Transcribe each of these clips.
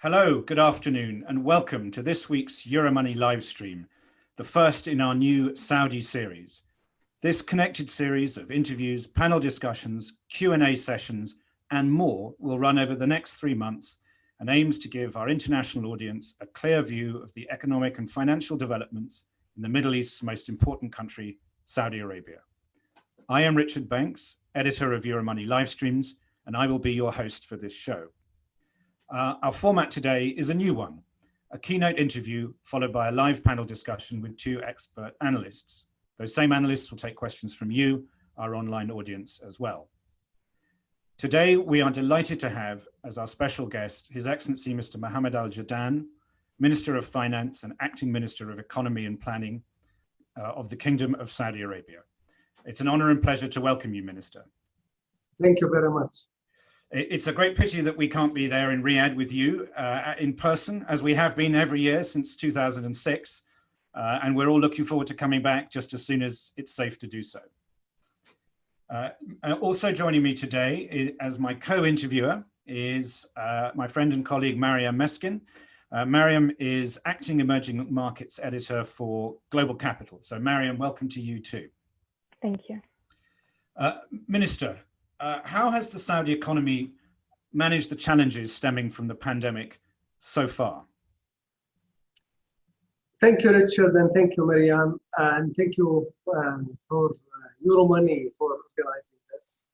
Hello, good afternoon, and welcome to this week's Euromoney live stream, the first in our new Saudi series. This connected series of interviews, panel discussions, Q&A sessions, and more will run over the next 3 months and aims to give our international audience a clear view of the economic and financial developments in the Middle East's most important country, Saudi Arabia. I am Richard Banks, editor of Euromoney live streams, and I will be your host for this show. Our format today is a new one, a keynote interview followed by a live panel discussion with 2 expert analysts. Those same analysts will take questions from you, our online audience as well. Today, we are delighted to have as our special guest, His Excellency Mr. Mohammed Al-Jadaan, Minister of Finance and Acting Minister of Economy and Planning of the Kingdom of Saudi Arabia. It's an honor and pleasure to welcome you, Minister. Thank you very much. It's a great pity that we can't be there in Riyadh with you in person, as we have been every year since 2006. And we're all looking forward to coming back just as soon as it's safe to do so. Also joining me today as my co-interviewer is my friend and colleague, Mariam Meskin. Mariam is Acting Emerging Markets Editor for Global Capital. So Mariam, welcome to you too. Thank you. Minister, how has the Saudi economy managed the challenges stemming from the pandemic so far? Thank you, Richard, and thank you, Mariam, and thank you for Euromoney for organizing this.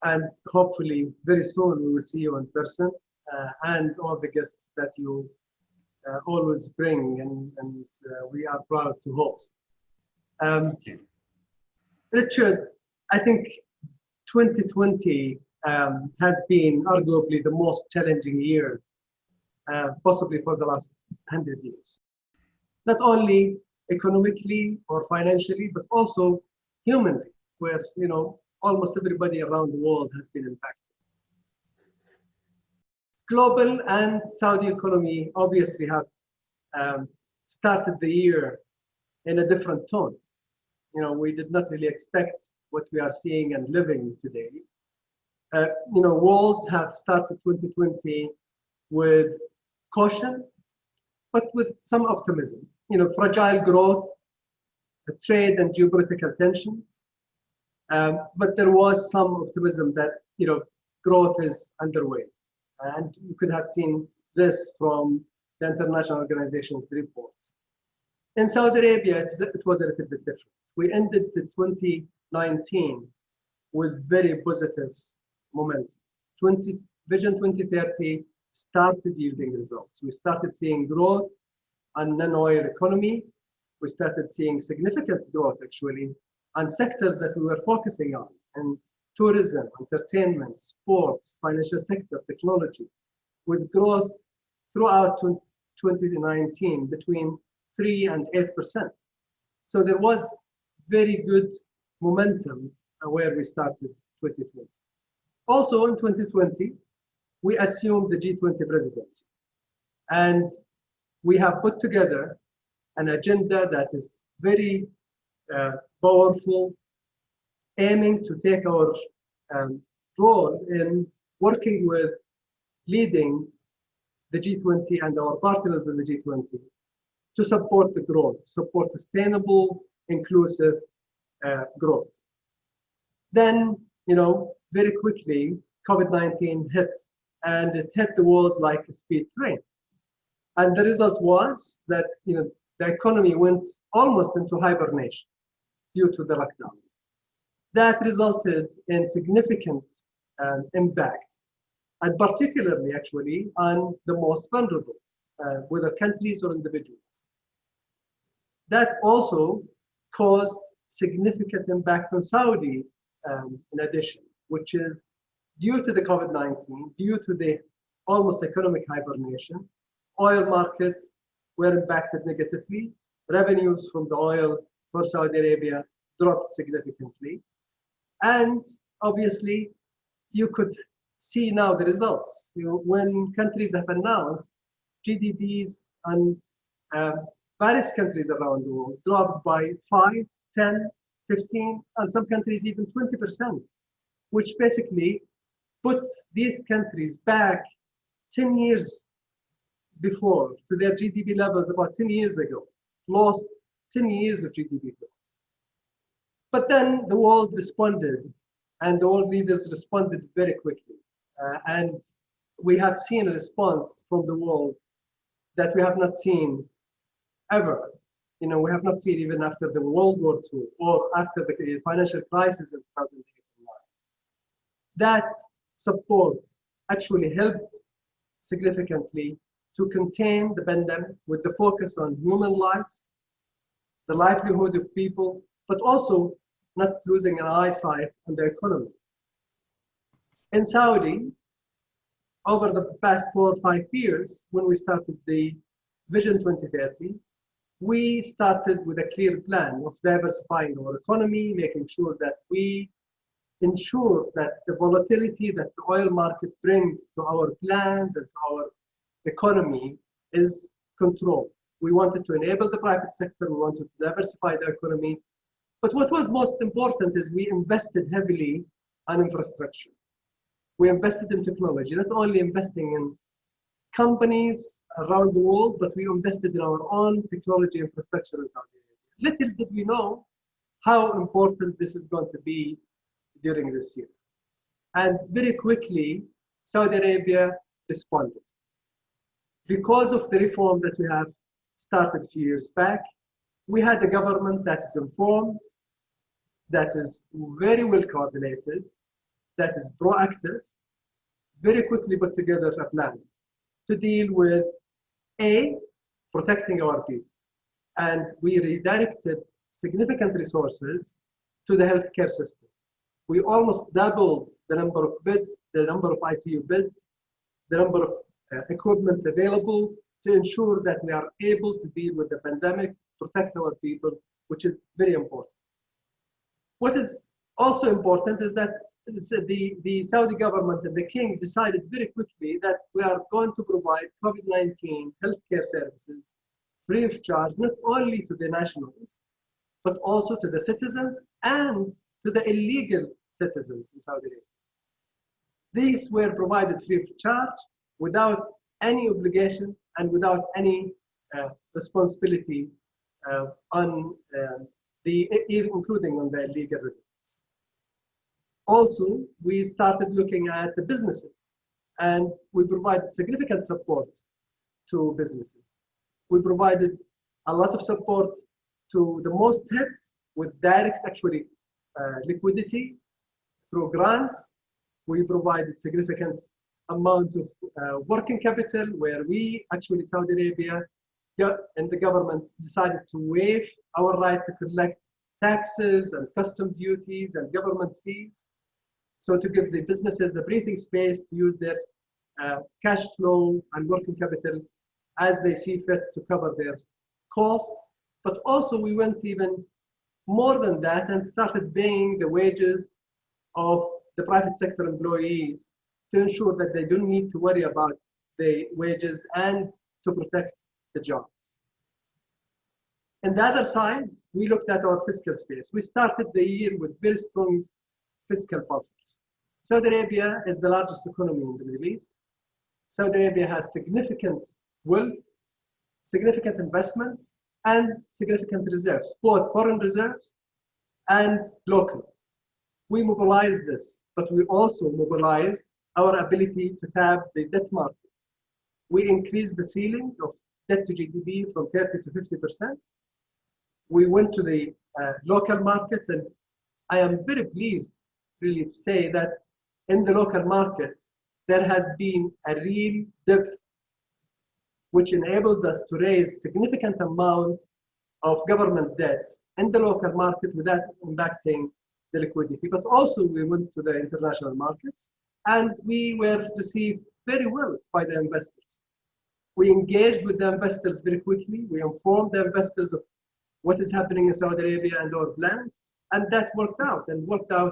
And hopefully very soon we will see you in person and all the guests that you always bring, and we are proud to host. Thank you. Richard, I think 2020 has been arguably the most challenging year, possibly for the last 100 years. Not only economically or financially, but also humanly, where almost everybody around the world has been impacted. Global and Saudi economy obviously have started the year in a different tone. We did not really expect what we are seeing and living today. World have started 2020 with caution, but with some optimism. Fragile growth, trade and geopolitical tensions, but there was some optimism that growth is underway, and you could have seen this from the international organizations' reports. In Saudi Arabia, it was a little bit different. We ended the 2019 with very positive momentum. Vision 2030 started yielding results. We started seeing growth on non-oil economy. We started seeing significant growth actually on sectors that we were focusing on, and tourism, entertainment, sports, financial sector, technology, with growth throughout 2019 between 3 and 8%. So there was very good momentum where we started 2020. Also in 2020, we assumed the G20 presidency. And we have put together an agenda that is very powerful, aiming to take our role in working with leading the G20 and our partners in the G20 to support the growth, support sustainable, inclusive growth. Then, very quickly, COVID-19 hit, and it hit the world like a speed train. And the result was that the economy went almost into hibernation due to the lockdown. That resulted in significant impact, and particularly actually on the most vulnerable, whether countries or individuals. That also caused significant impact on Saudi in addition, which is due to the COVID-19, due to the almost economic hibernation. Oil markets were impacted negatively. Revenues from the oil for Saudi Arabia dropped significantly. And obviously, you could see now the results. When countries have announced GDPs and various countries around the world dropped by 5, 10, 15, and some countries even 20%, which basically puts these countries back 10 years before to their GDP levels about 10 years ago, lost 10 years of GDP growth. But then the world responded, and the world leaders responded very quickly. And we have seen a response from the world that we have not seen ever. You know, we have not seen even after the World War II or after the financial crisis in 2008 and 9. That support actually helped significantly to contain the pandemic with the focus on human lives, the livelihood of people, but also not losing an eyesight on the economy. In Saudi, over the past 4 or 5 years, when we started the Vision 2030, we started with a clear plan of diversifying our economy, making sure that we ensure that the volatility that the oil market brings to our plans and to our economy is controlled. We wanted to enable the private sector, we wanted to diversify the economy. But what was most important is we invested heavily on infrastructure. We invested in technology, not only investing in companies around the world, but we invested in our own technology infrastructure in Saudi Arabia. Little did we know how important this is going to be during this year. And very quickly, Saudi Arabia responded. Because of the reform that we have started a few years back, we had a government that is informed, that is very well coordinated, that is proactive, very quickly put together a plan to deal with protecting our people. And we redirected significant resources to the healthcare system. We almost doubled the number of beds, the number of ICU beds, the number of equipments available to ensure that we are able to deal with the pandemic, protect our people, which is very important. What is also important is that the Saudi government and the king decided very quickly that we are going to provide COVID-19 healthcare services free of charge, not only to the nationals, but also to the citizens and to the illegal citizens in Saudi Arabia. These were provided free of charge without any obligation and without any responsibility including on the illegal residents. Also, we started looking at the businesses, and we provided significant support to businesses. We provided a lot of support to the most hits with direct liquidity through grants. We provided significant amount of working capital where we Saudi Arabia and the government decided to waive our right to collect taxes and custom duties and government fees. So to give the businesses a breathing space to use their cash flow and working capital as they see fit to cover their costs. But also we went even more than that and started paying the wages of the private sector employees to ensure that they don't need to worry about the wages and to protect the jobs. On the other side, we looked at our fiscal space. We started the year with very strong fiscal buffers. Saudi Arabia is the largest economy in the Middle East. Saudi Arabia has significant wealth, significant investments, and significant reserves, both foreign reserves and local. We mobilized this, but we also mobilized our ability to tap the debt market. We increased the ceiling of debt to GDP from 30 to 50%. We went to the local markets, and I am very pleased really to say that in the local market, there has been a real depth which enabled us to raise significant amount of government debt in the local market without impacting the liquidity. But also we went to the international markets and we were received very well by the investors. We engaged with the investors very quickly. We informed the investors of what is happening in Saudi Arabia and our plans, and that worked out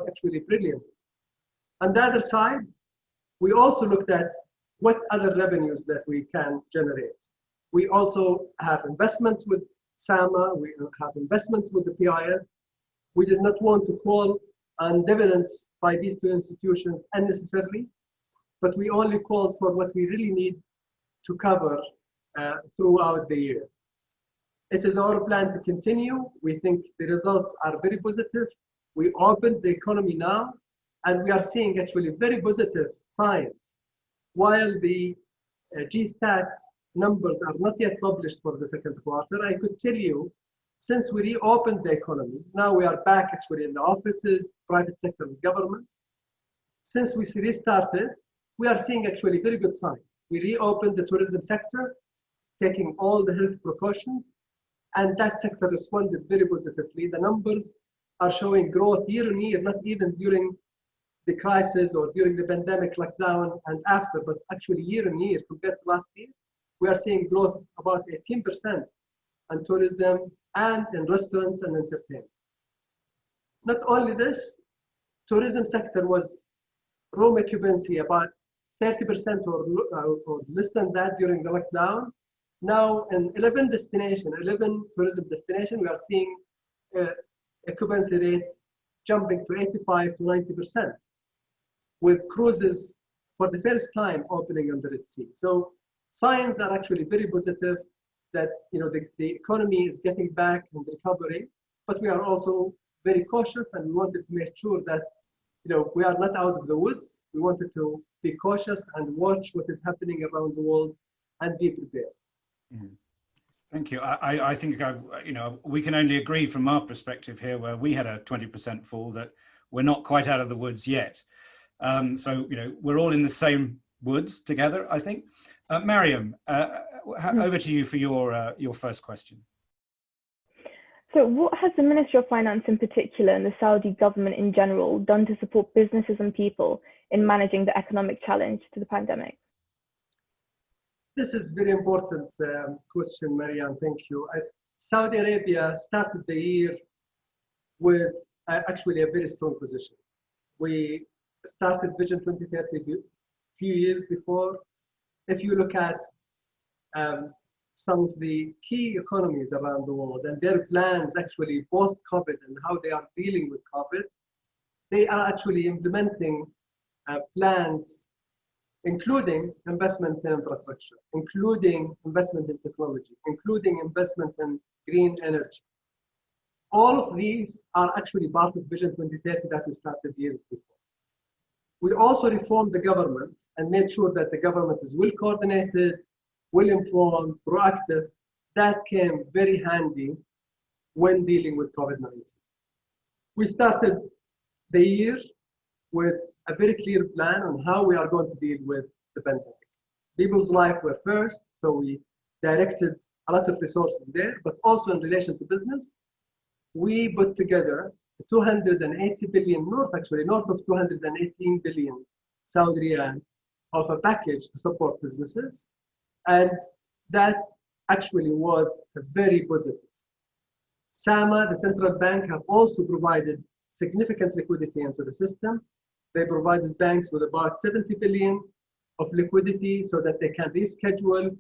actually brilliantly. On the other side, we also looked at what other revenues that we can generate. We also have investments with SAMA, we have investments with the PIF. We did not want to call on dividends by these two institutions unnecessarily. but we only called for what we really need to cover throughout the year. It is our plan to continue. We think the results are very positive. We opened the economy now, and we are seeing actually very positive signs. While the G-Stats numbers are not yet published for the second quarter, I could tell you, since we reopened the economy, now we are back actually in the offices, private sector and government. Since we restarted, we are seeing actually very good signs. We reopened the tourism sector, taking all the health precautions, and that sector responded very positively. The numbers are showing growth year on year, not even during the crisis or during the pandemic lockdown and after, but actually year on year compared to last year. We are seeing growth about 18% in tourism and in restaurants and entertainment. Not only this, tourism sector was room occupancy about 30% or less than that during the lockdown. Now in 11 tourism destinations, we are seeing occupancy rate jumping to 85 to 90%, with cruises for the first time opening on the Red Sea. So signs are actually very positive that the economy is getting back in recovery, but we are also very cautious, and we wanted to make sure that we are not out of the woods. We wanted to be cautious and watch what is happening around the world and be prepared. Mm-hmm. Thank you. I think we can only agree from our perspective here, where we had a 20% fall, that we're not quite out of the woods yet. So we're all in the same woods together, I think. Mariam, over to you for your first question. So what has the Ministry of Finance in particular and the Saudi government in general done to support businesses and people in managing the economic challenge to the pandemic? This is a very important question, Mariam. Thank you. Saudi Arabia started the year with actually a very strong position. We started Vision 2030 a few years before. If you look at some of the key economies around the world and their plans actually post-COVID and how they are dealing with COVID, they are actually implementing plans including investment in infrastructure, including investment in technology, including investment in green energy. All of these are actually part of Vision 2030 that we started years before. We also reformed the government and made sure that the government is well coordinated, well informed, proactive. That came very handy when dealing with COVID-19. We started the year with a very clear plan on how we are going to deal with the pandemic. People's life were first, so we directed a lot of resources there, but also in relation to business, we put together 280 billion, north of 218 billion Saudi riyal of a package to support businesses. And that actually was very positive. SAMA, the central bank, have also provided significant liquidity into the system. They provided banks with about 70 billion of liquidity so that they can reschedule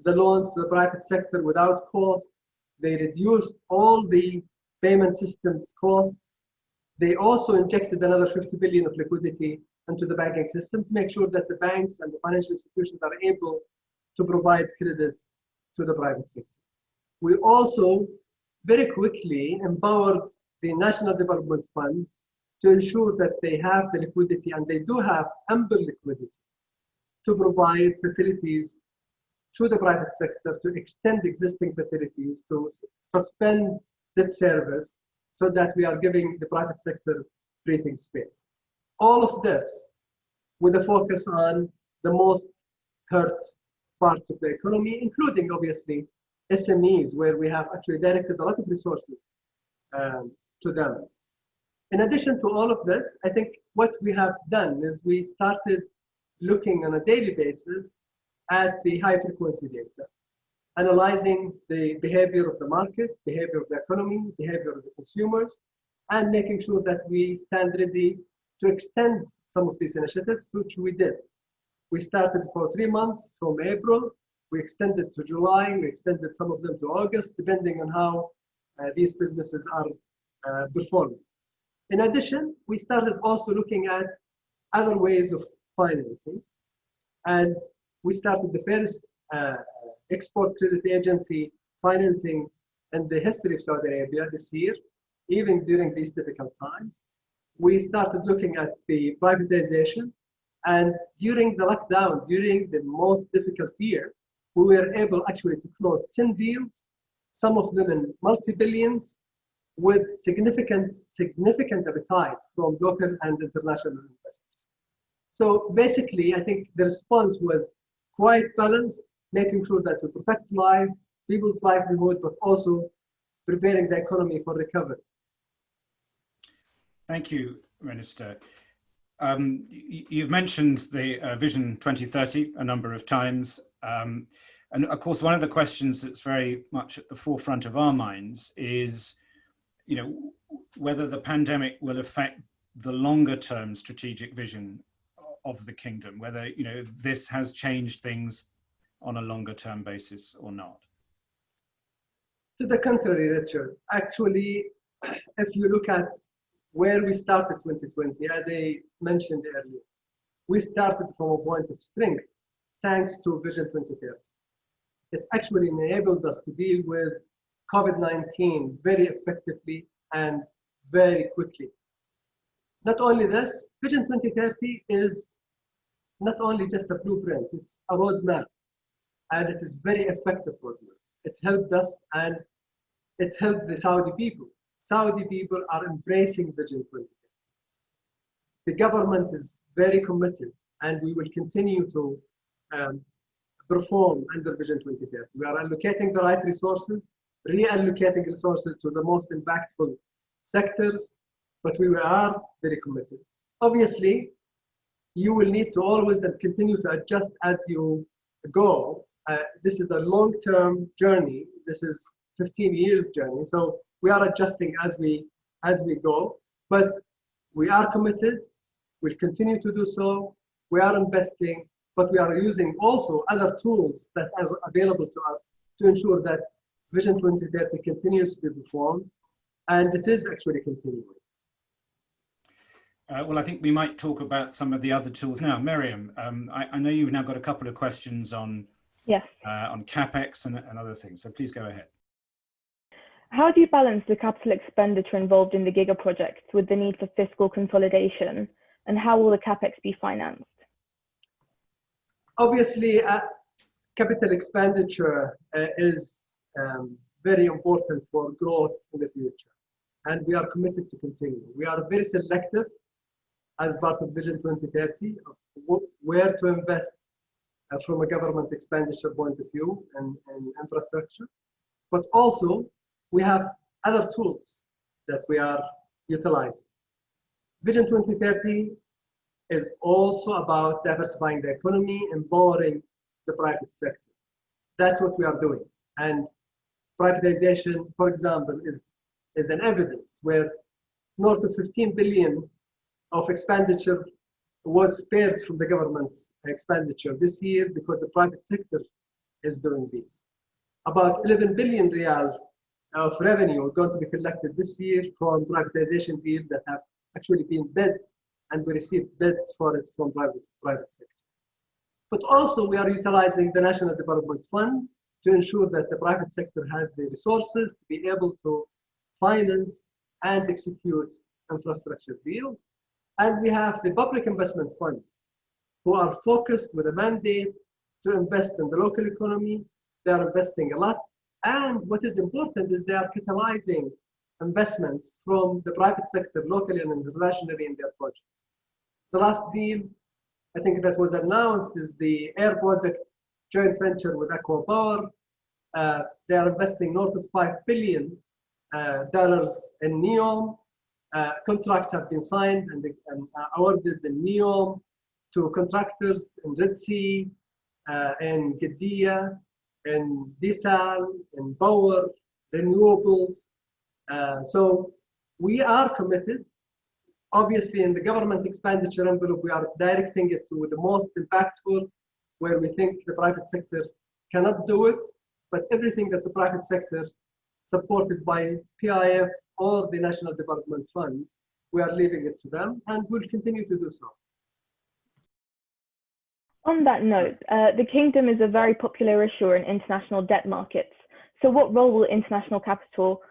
the loans to the private sector without cost. They reduced all the payment systems costs. They also injected another 50 billion of liquidity into the banking system to make sure that the banks and the financial institutions are able to provide credit to the private sector. We also very quickly empowered the National Development Fund to ensure that they have the liquidity, and they do have ample liquidity, to provide facilities to the private sector, to extend existing facilities, to suspend debt service, so that we are giving the private sector breathing space. All of this with a focus on the most hurt parts of the economy, including obviously SMEs, where we have actually directed a lot of resources to them. In addition to all of this, I think what we have done is we started looking on a daily basis at the high frequency data, analyzing the behavior of the market, behavior of the economy, behavior of the consumers, and making sure that we stand ready to extend some of these initiatives, which we did. We started for 3 months from April, we extended to July, we extended some of them to August, depending on how these businesses are performing. In addition, we started also looking at other ways of financing. And we started the first export credit agency financing in the history of Saudi Arabia this year, even during these difficult times. We started looking at the privatization, and during the lockdown, during the most difficult year, we were able actually to close 10 deals, some of them in multi-billions, with significant appetite from local and international investors. So basically, I think the response was quite balanced, making sure that we protect life, people's livelihood, but also preparing the economy for recovery. Thank you, Minister. You've mentioned the Vision 2030 a number of times. And of course, one of the questions that's very much at the forefront of our minds is, whether the pandemic will affect the longer term strategic vision of the kingdom, whether, this has changed things on a longer term basis or not. To the contrary, Richard. Actually, if you look at where we started 2020, as I mentioned earlier, we started from a point of strength thanks to Vision 2030. It actually enabled us to deal with COVID-19 very effectively and very quickly. Not only this, Vision 2030 is not only just a blueprint, it's a roadmap, and it is very effective roadmap. It helped us and it helped the Saudi people. Saudi people are embracing Vision 2030. The government is very committed, and we will continue to perform under Vision 2030. We are allocating the right resources, reallocating resources to the most impactful sectors, but we are very committed. Obviously, you will need to always and continue to adjust as you go. This is a long-term journey. This is 15 years journey. So we are adjusting as we go, but we are committed. We'll continue to do so. We are investing, but we are using also other tools that are available to us to ensure that Vision 2030 continues to be performed, and it is actually continuing. Well, I think we might talk about some of the other tools now. Miriam, I know you've now got a couple of questions on CapEx and other things, so please go ahead. How do you balance the capital expenditure involved in the Giga projects with the need for fiscal consolidation, and how will the CapEx be financed? Obviously, capital expenditure is very important for growth in the future, and we are committed to continue. We are very selective as part of Vision 2030 of where to invest from a government expenditure point of view and infrastructure, but also we have other tools that we are utilizing. Vision 2030 is also about diversifying the economy, empowering the private sector. That's what we are doing. And privatization, for example, is an evidence where north of 15 billion of expenditure was spared from the government's expenditure this year because the private sector is doing this. About 11 billion riyal of revenue are going to be collected this year from privatization deals that have actually been bid, and we received bids for it from private sector. But also we are utilizing the National Development Fund to ensure that the private sector has the resources to be able to finance and execute infrastructure deals. And we have the Public Investment Fund, who are focused with a mandate to invest in the local economy. They are investing a lot. And what is important is they are catalyzing investments from the private sector locally and internationally in their projects. The last deal, I think that was announced, is the air products joint venture with Aqua Power. They are investing north of $5 billion in NEOM. Contracts have been signed and awarded in NEOM to contractors in Red Sea, in Qiddiya, in Desal, in power, renewables. So we are committed. Obviously, in the government expenditure envelope, we are directing it to the most impactful, where we think the private sector cannot do it, but everything that the private sector, supported by PIF or the National Development Fund, we are leaving it to them, and we'll continue to do so. On that note, the Kingdom is a very popular issuer in international debt markets. So what role will international capital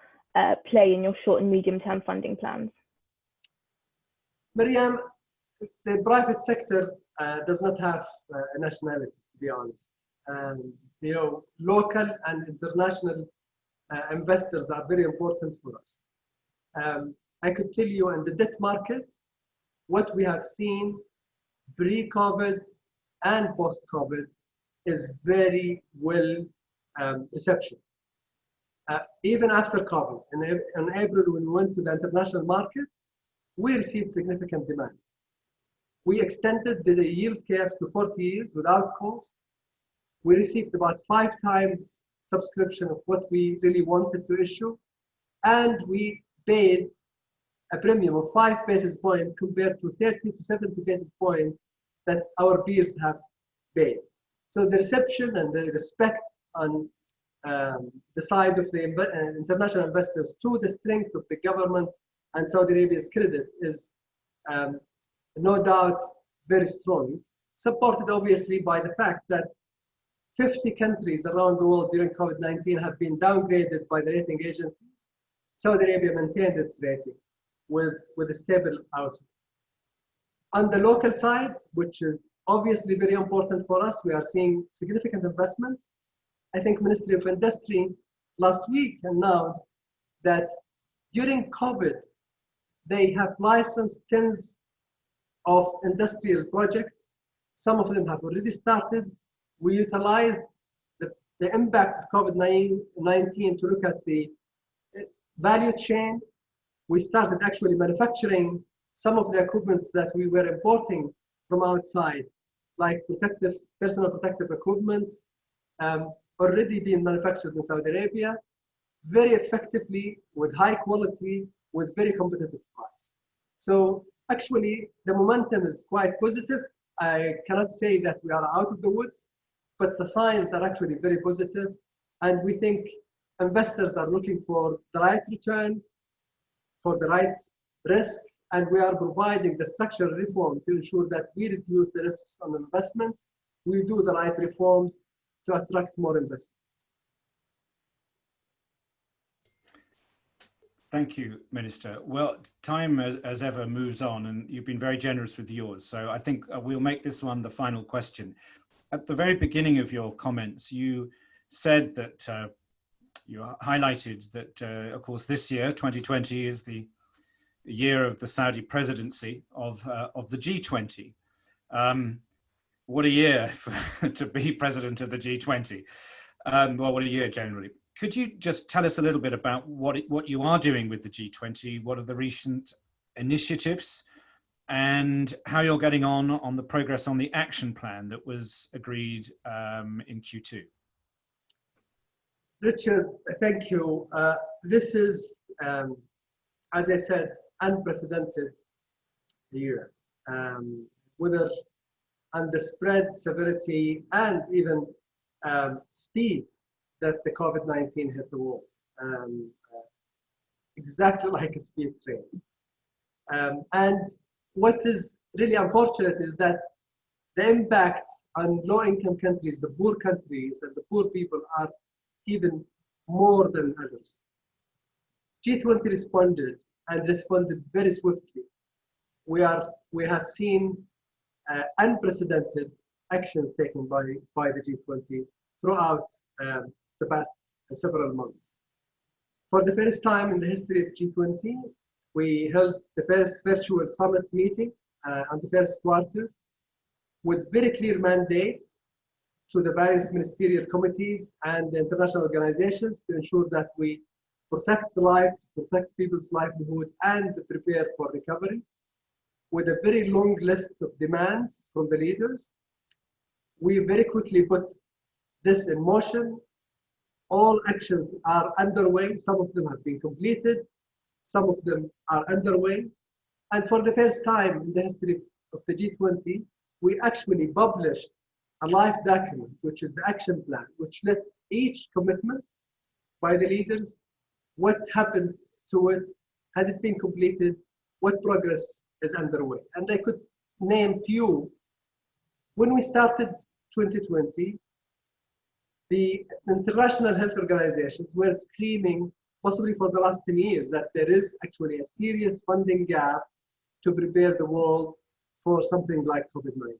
play in your short and medium-term funding plans? Maryam, the private sector does not have a nationality, to be honest. Local and international investors are very important for us. I could tell you in the debt market, what we have seen pre-COVID and post-COVID is very well reception. Even after COVID, in April when we went to the international market, we received significant demand. We extended the yield curve to 40 years without cost. We received about 5 times subscription of what we really wanted to issue. And we paid a premium of 5 basis points compared to 30 to 70 basis points that our peers have paid. So the reception and the respect on the side of the international investors to the strength of the government and Saudi Arabia's credit is no doubt very strong, supported obviously by the fact that 50 countries around the world during COVID-19 have been downgraded by the rating agencies. Saudi Arabia maintained its rating with a stable outlook. On the local side, which is obviously very important for us, we are seeing significant investments. I think Ministry of Industry last week announced that during COVID, they have licensed tens of industrial projects. Some of them have already started. We utilized the impact of COVID-19 to look at the value chain. We started actually manufacturing some of the equipment that we were importing from outside, like personal protective equipment, already being manufactured in Saudi Arabia, very effectively, with high quality, with very competitive price. So actually, the momentum is quite positive. I cannot say that we are out of the woods, but the signs are actually very positive. And we think investors are looking for the right return, for the right risk, and we are providing the structural reform to ensure that we reduce the risks on investments. We do the right reforms to attract more investors. Thank you, Minister. Well, time as ever moves on, and you've been very generous with yours. So I think we'll make this one the final question. At the very beginning of your comments, you said that you highlighted that, of course, this year, 2020, is the year of the Saudi presidency of the G20. What a year to be president of the G20. Well, what a year generally. Could you just tell us a little bit about what you are doing with the G20? What are the recent initiatives and how you're getting on the progress on the action plan that was agreed in Q2? Richard, thank you. This is, as I said, unprecedented year, whether on the spread, severity, and even speed that the COVID-19 hit the world, exactly like a speed train. And what is really unfortunate is that the impact on low-income countries, the poor countries, and the poor people are even more than others. G20 responded and responded very swiftly. We have seen unprecedented actions taken by the G20 throughout the past several months. For the first time in the history of G20, we held the first virtual summit meeting on the first quarter with very clear mandates to the various ministerial committees and the international organizations to ensure that we protect the lives, protect people's livelihood, and prepare for recovery, with a very long list of demands from the leaders. We very quickly put this in motion. All actions are underway. Some of them have been completed. Some of them are underway. And for the first time in the history of the G20, we actually published a live document, which is the action plan, which lists each commitment by the leaders, what happened to it, has it been completed, what progress is underway. And I could name few When we started 2020, the international health organizations were screaming, possibly for the last 10 years, that there is actually a serious funding gap to prepare the world for something like COVID-19.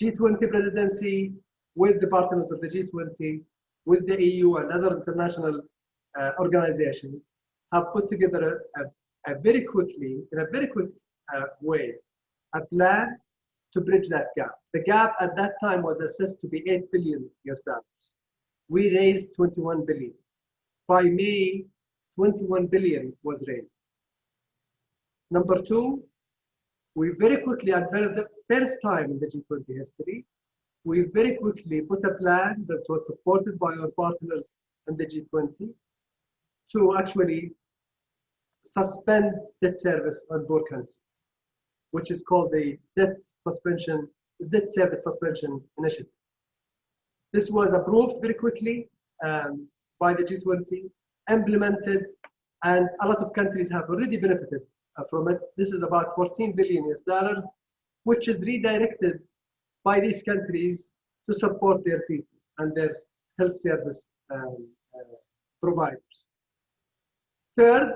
G20 presidency, with the partners of the G20, with the EU and other international organizations, have put together a very quickly, in a very quick way, a plan to bridge that gap. The gap at that time was assessed to be $8 billion US. We raised 21 billion. By May, 21 billion was raised. Number two, we very quickly, and for the first time in the G20 history, we very quickly put a plan that was supported by our partners in the G20 to actually suspend debt service on poor countries, which is called the debt service suspension initiative. This was approved very quickly by the G20, implemented, and a lot of countries have already benefited from it. This is about $14 billion US, which is redirected by these countries to support their people and their health service providers. Third,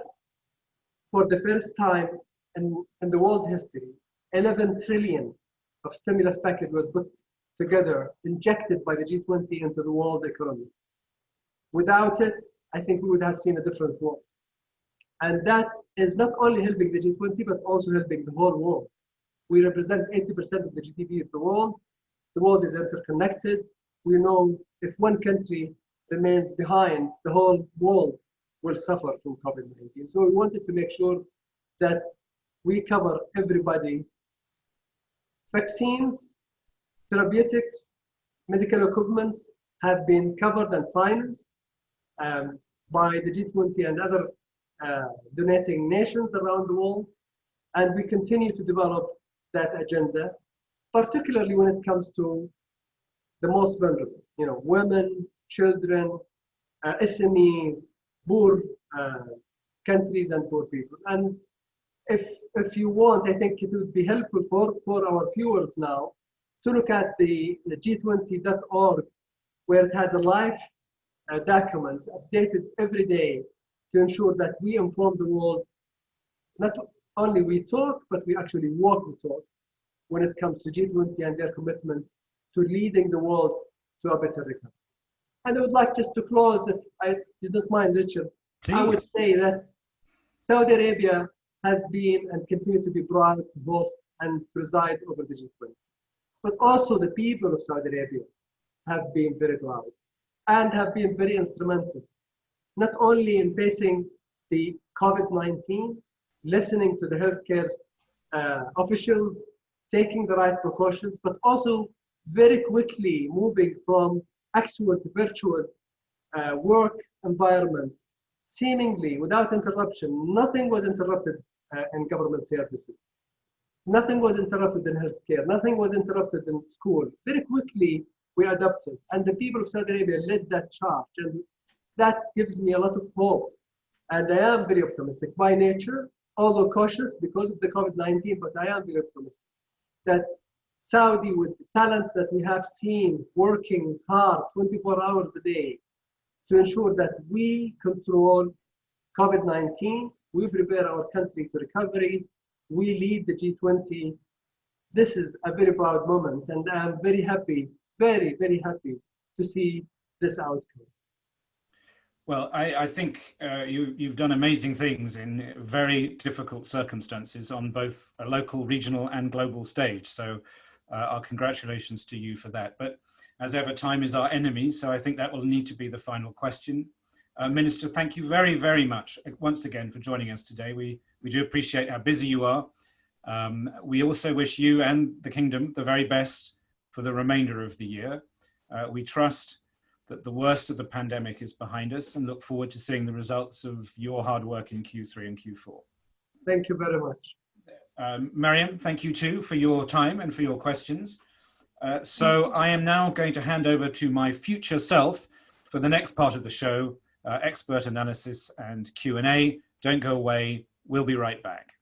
for the first time in the world history, 11 trillion of stimulus package was put together, injected by the G20 into the world economy. Without it, I think we would have seen a different world. And that is not only helping the G20, but also helping the whole world. We represent 80% of the GDP of the world. The world is interconnected. We know if one country remains behind, the whole world will suffer from COVID-19. So we wanted to make sure that we cover everybody. Vaccines, therapeutics, medical equipment have been covered and financed by the G20 and other donating nations around the world. And we continue to develop that agenda, particularly when it comes to the most vulnerable, women, children, SMEs, poor countries and poor people. And if you want, I think it would be helpful for our viewers now to look at the G20.org, where it has a live document updated every day to ensure that we inform the world. Not only we talk, but we actually walk the talk when it comes to G20 and their commitment to leading the world to a better recovery. And I would like just to close, if you don't mind, Richard, please. I would say that Saudi Arabia has been and continue to be proud to host and preside over the G20. But also the people of Saudi Arabia have been very proud and have been very instrumental, not only in facing the COVID-19, listening to the healthcare officials, taking the right precautions, but also very quickly moving from actual to virtual work environment, seemingly without interruption. Nothing was interrupted in government services. Nothing was interrupted in healthcare. Nothing was interrupted in school. Very quickly, we adapted. And the people of Saudi Arabia led that charge. And that gives me a lot of hope. And I am very optimistic by nature, although cautious because of the COVID-19, but I am very optimistic that Saudi, with the talents that we have seen working hard 24 hours a day to ensure that we control COVID-19, we prepare our country to recovery, we lead the G20. This is a very proud moment, and I'm very happy, very, very happy to see this outcome. Well, I think you've done amazing things in very difficult circumstances on both a local, regional and global stage. So our congratulations to you for that. But as ever, time is our enemy. So I think that will need to be the final question. Minister, thank you very, very much once again for joining us today. We do appreciate how busy you are. We also wish you and the Kingdom the very best for the remainder of the year. We trust that the worst of the pandemic is behind us and look forward to seeing the results of your hard work in Q3 and Q4. Thank you very much. Mariam, thank you too for your time and for your questions. So I am now going to hand over to my future self for the next part of the show, expert analysis and Q&A. Don't go away, we'll be right back.